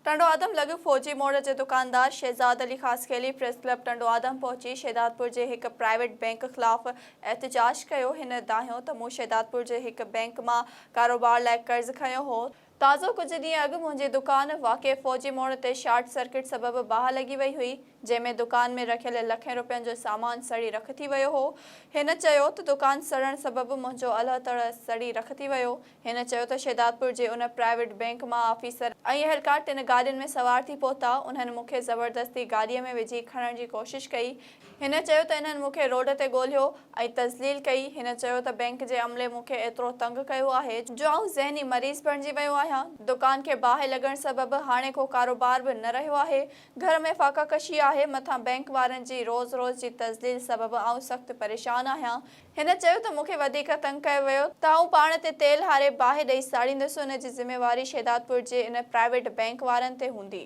टंडो आदम लॻ फौजी मोड़ जे दुकानदार शहजाद अली खासखेली प्रेस क्लब टंडो आदम पहुची शहदादपुर जे हिक प्राइवेट बैंक ख़िलाफ़ एहतजाज कयो। हिन दाहियो त मूं शहदादपुर जे हिक बैंक मां कारोबार लाइ कर्ज़ खयो हो। ताज़ो कुछ ॾींहं अॻु मुंहिंजी दुकान वाक़े फौजी मोड़ ते शॉर्ट सर्किट सबबि बाहि लॻी वई हुई, जंहिंमें दुकान में रखियल लखें रुपयनि जो सामान सड़ी रख थी वियो हो। हिन चयो त दुकान सड़ण सबबि मुंहिंजो अल्ह तड़ सड़ी रख थी वियो। हिन चयो त शहदादपुर जे उन प्राइवेट बैंक मां ऑफिसर ऐं एहलकार 3 गाॾियुनि में सवार थी पहुता। उन्हनि मूंखे ज़बरदस्ती गाॾीअ में विझी खणण जी कोशिश कई। हिन चयो त इन्हनि मूंखे रोड ते ॻोल्हियो ऐं तज़लील कई। हिन चयो त बैंक जे अमले मूंखे एतिरो तंग कयो आहे जो आउं ज़हनी मरीज़ बणिजी वियो आहियां। दुकान खे बाहि लॻण सबबि हाणे को कारोबार बि न रहियो आहे। घर में फाकाकशी आहे, मथां बैंक वारनि जी रोज़ जी तज़लील सबबि आउं सख़्तु परेशान आहियां। हिन चयो त मूंखे वधीक तंग कयो वियो त आउं पाण ते तेल हारे बाहि ॾेई साड़ींदुसि। उन जी ज़िमेवारी शहदादपुर जे इन प्राइवेट बैंक वारनि ते हूंदी।